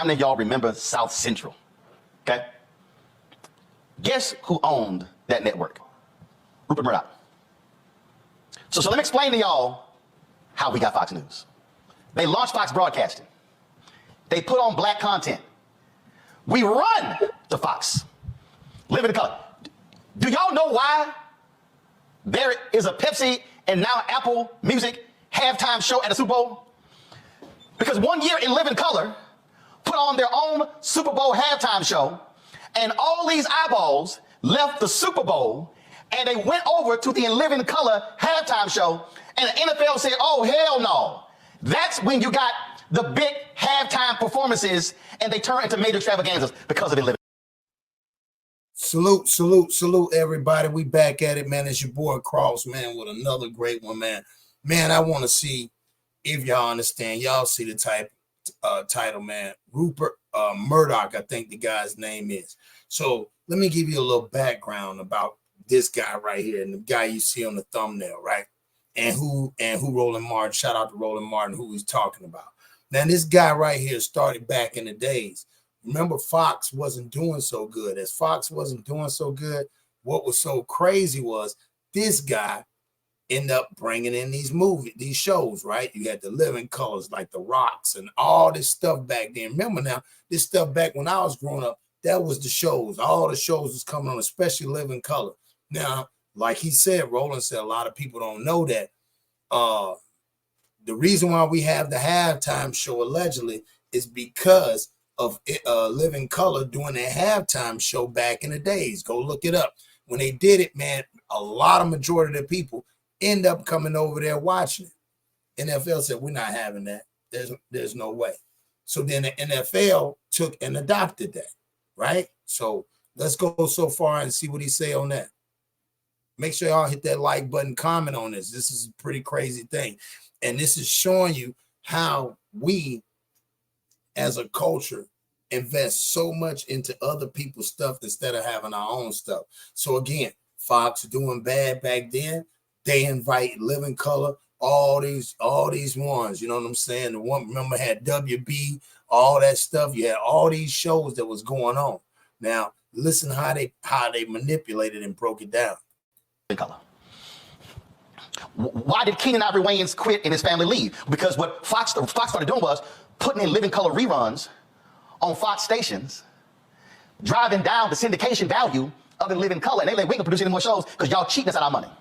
many of y'all remember South Central? Okay. Guess who owned that network? Rupert Murdock. So let me explain to y'all how we got Fox News. They launched Fox Broadcasting. They put on black content. We run to Fox. Living in color. Do y'all know why there is a Pepsi and now Apple Music halftime show at the Super Bowl? Because one year in Living Color put on their own Super Bowl halftime show, and all these eyeballs left the Super Bowl and they went over to the In Living Color halftime show, and the NFL said, oh, hell no. That's when you got the big halftime performances and they turn into major extravaganzas because of In Living. Salute, everybody. We back at it, man. It's your boy Cross, man, with another great one, man. Man, I want to see if y'all understand. Y'all see the title, man. Rupert Murdock, I think the guy's name is. So let me give you a little background about this guy right here and the guy you see on the thumbnail, right? And who Roland Martin, shout out to Roland Martin, who he's talking about. Now, this guy right here started back in the days. Remember, Fox wasn't doing so good. As Fox wasn't doing so good, what was so crazy was this guy ended up bringing in these shows, right? You had the Living Colors, like the Rocks and all this stuff back then. Remember now, this stuff back when I was growing up, that was the shows. All the shows was coming on, especially Living Color. Now, like he said, Roland said, a lot of people don't know that. The reason why we have the halftime show allegedly is because of Living Color doing their halftime show back in the days. Go look it up. When they did it, man, a lot of majority of the people end up coming over there watching it. NFL said, we're not having that. There's no way. So then the NFL took and adopted that, right? So let's go so far and see what he say on that. Make sure y'all hit that like button, comment on this. This is a pretty crazy thing. And this is showing you how we, as a culture, invest so much into other people's stuff instead of having our own stuff. So again, Fox doing bad back then. They invite Living Color, all these ones, you know what I'm saying? The one, remember, had WB, all that stuff. You had all these shows that was going on. Now, listen how they manipulated and broke it down. Color. Why did Keenan Ivory Wayans quit and his family leave? Because what Fox started doing was putting in Living Color reruns on Fox stations, driving down the syndication value of In Living Color. And they like, we can produce any more shows because y'all cheating us out of our money.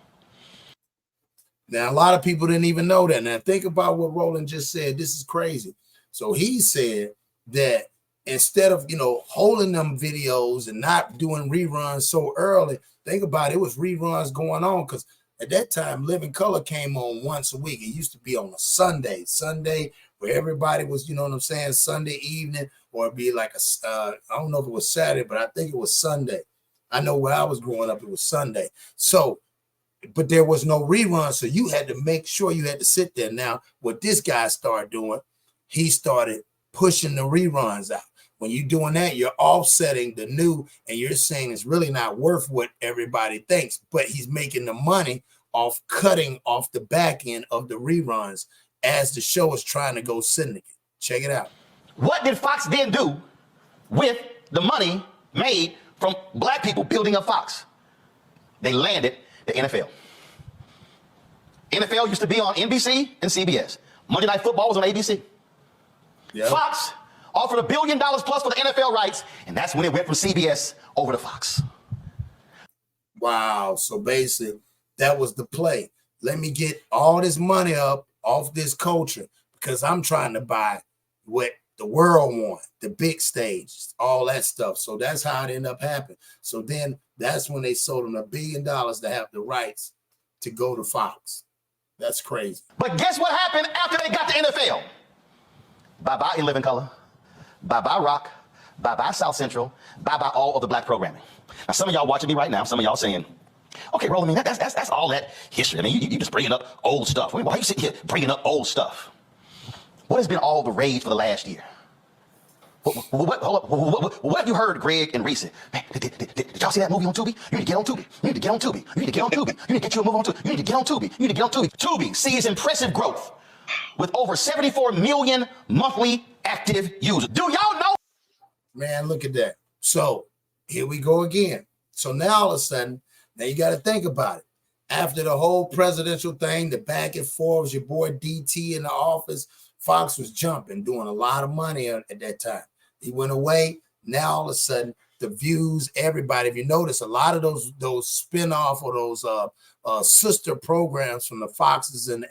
Now, a lot of people didn't even know that. Now, think about what Roland just said. This is crazy. So he said that instead of, holding them videos and not doing reruns so early, think about it, it was reruns going on because at that time, Living Color came on once a week. It used to be on a Sunday where everybody was, Sunday evening, or it'd be like I don't know if it was Saturday, but I think it was Sunday. I know where I was growing up, it was Sunday. So, but there was no rerun, so you had to make sure you had to sit there. Now, what this guy started doing, he started pushing the reruns out. When you're doing that, you're offsetting the new, and you're saying it's really not worth what everybody thinks, but he's making the money off cutting off the back end of the reruns as the show is trying to go syndicate. Check it out. What did Fox then do with the money made from black people building up Fox? They landed the NFL. NFL used to be on NBC and CBS. Monday Night Football was on ABC. Yep. Fox offered $1 billion plus for the NFL rights, and that's when it went from CBS over to Fox. Wow. So basically, that was the play. Let me get all this money up off this culture because I'm trying to buy what the world wants, the big stage, all that stuff. So that's how it ended up happening. So then that's when they sold them $1 billion to have the rights to go to Fox. That's crazy. But guess what happened after they got the NFL? Bye-bye In Living Color. Bye-bye Rock. Bye-bye South Central. Bye-bye all of the black programming. Now, some of y'all watching me right now, some of y'all saying, okay, Roland, that's all that history. I mean, you just bringing up old stuff. Why are you sitting here bringing up old stuff? What has been all the rage for the last year? What have you heard, Greg and Reese? Man, did y'all see that movie on Tubi? You need to get on Tubi. You need to get on Tubi. You need to get on Tubi. You need to get you a movie on Tubi. You need to get on Tubi. You need to get on Tubi. Tubi sees impressive growth with over 74 million monthly active users. Do y'all know Man, look at that. So here we go again. So now all of a sudden, now you got to think about it. After the whole presidential thing, the back and forth, your boy DT in the office, Fox was jumping, doing a lot of money at that time. He went away. Now all of a sudden, the views, everybody, if you notice, a lot of those spinoff or those sister programs from the Foxes and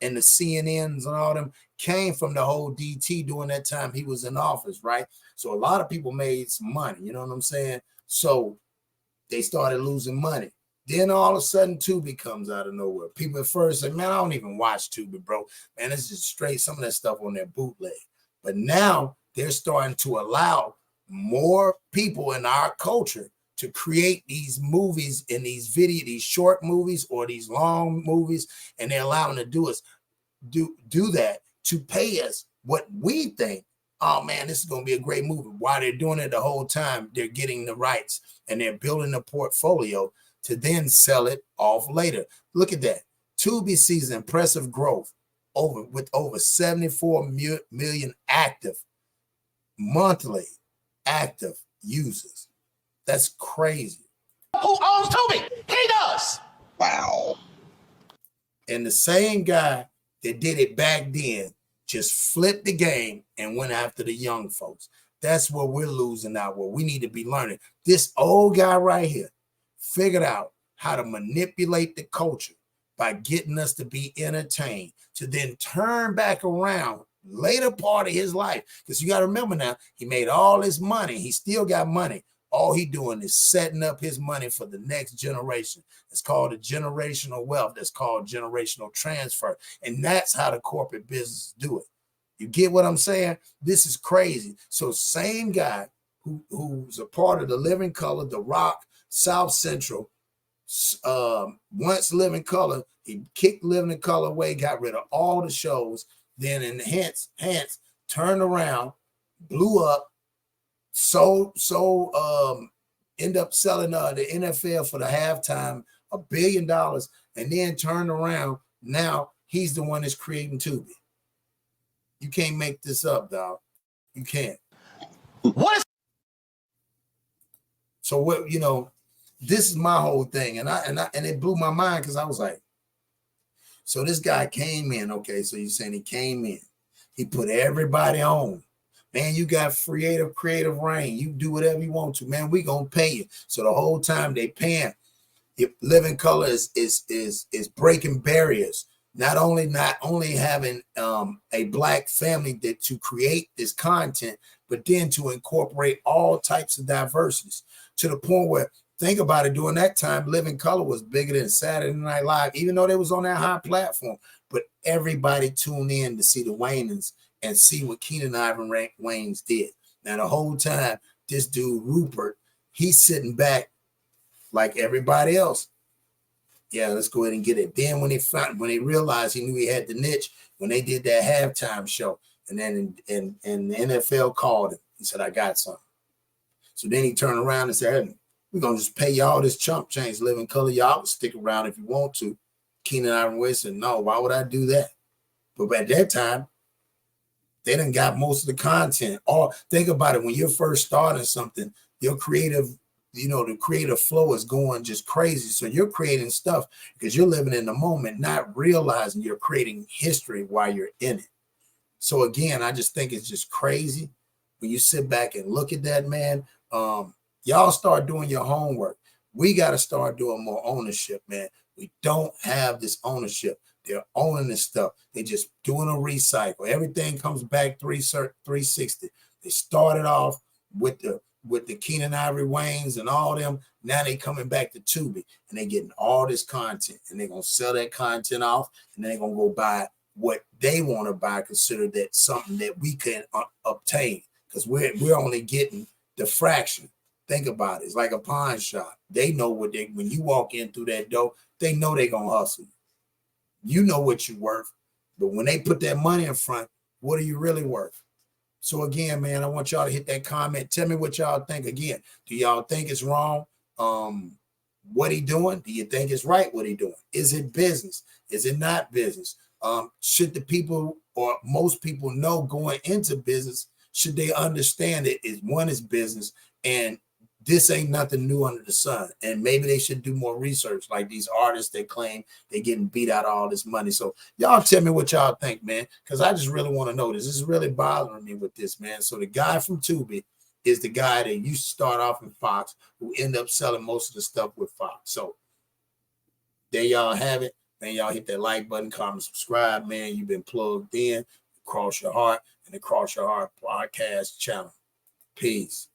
the CNNs and all them came from the whole DT during that time he was in office, right? So a lot of people made some money, you know what I'm saying? So they started losing money. Then all of a sudden, Tubi comes out of nowhere. People at first say, man, I don't even watch Tubi, bro. Man, it's just straight some of that stuff on their bootleg. But now they're starting to allow more people in our culture to create these movies and these short movies or these long movies, and they're allowing to do that to pay us what we think, oh man, this is going to be a great movie. While they're doing it the whole time, they're getting the rights and they're building a portfolio to then sell it off later. Look at that. Tubi sees impressive growth with over 74 million monthly active users. That's crazy. Who owns Tubi? He does. Wow. And the same guy that did it back then just flipped the game and went after the young folks. That's what we're losing out. What we need to be learning. This old guy right here figured out how to manipulate the culture by getting us to be entertained, to then turn back around later part of his life. Because you got to remember now, he made all his money. He still got money. All he doing is setting up his money for the next generation. It's called a generational wealth. That's called generational transfer. And that's how the corporate business do it. You get what I'm saying? This is crazy. So same guy who's a part of the Living Color, The Rock, South Central, once Living Color, he kicked Living Color away, got rid of all the shows, then in hence turned around, blew up, end up selling the NFL for the halftime $1 billion, and then turned around. Now he's the one that's creating Tubi. You can't make this up, dog. You can't. What is? So what, this is my whole thing, and it blew my mind because I was like, so this guy came in, okay, so you're saying he came in, he put everybody on. Man, you got creative reign. You do whatever you want to, man. We gonna pay you. So the whole time they paying, Living Color is breaking barriers. Not only having a black family to create this content, but then to incorporate all types of diversities to the point where, think about it, during that time, Living Color was bigger than Saturday Night Live, even though they was on that high platform. But everybody tuned in to see the Wayans and see what Keenan Ivan Wayans did. Now the whole time, this dude Rupert, he's sitting back like everybody else. Yeah, let's go ahead and get it. Then when they realized he knew he had the niche, when they did that halftime show, and then and the NFL called him, he said, I got something. So then he turned around and said, hey, we're gonna just pay y'all this chump change, Living Color. Y'all can stick around if you want to. Keenan Ivan Wayans said, no, why would I do that? But at that time, they done got most of the content. Or think about it, when you're first starting something, your creative, the creative flow is going just crazy. So you're creating stuff because you're living in the moment, not realizing you're creating history while you're in it. So again, I just think it's just crazy when you sit back and look at that, man. Y'all start doing your homework. We got to start doing more ownership, man. We don't have this ownership. They're owning this stuff. They're just doing a recycle. Everything comes back 360. They started off with the Keenan Ivory Wayans and all them. Now they coming back to Tubi and they getting all this content, and they're gonna sell that content off, and they're gonna go buy what they want to buy. Consider that something that we can obtain, because we're only getting the fraction. Think about it. It's like a pawn shop. They know when you walk in through that door, they know they're gonna hustle. You know what you're worth, but when they put that money in front, what are you really worth? So again, man, I want y'all to hit that comment. Tell me what y'all think. Again, do y'all think it's wrong? What he doing? Do you think it's right what he doing? Is it business? Is it not business? Should the people or most people know going into business should they understand it is one is business, and this ain't nothing new under the sun. And maybe they should do more research, like these artists that claim they getting beat out of all this money. So y'all tell me what y'all think, man, because I just really want to know this. This is really bothering me with this, man. So the guy from Tubi is the guy that used to start off in Fox, who ended up selling most of the stuff with Fox. So there y'all have it. Man, y'all hit that like button, comment, subscribe, man. You've been plugged in. Cross Your Heart and the Cross Your Heart podcast channel. Peace.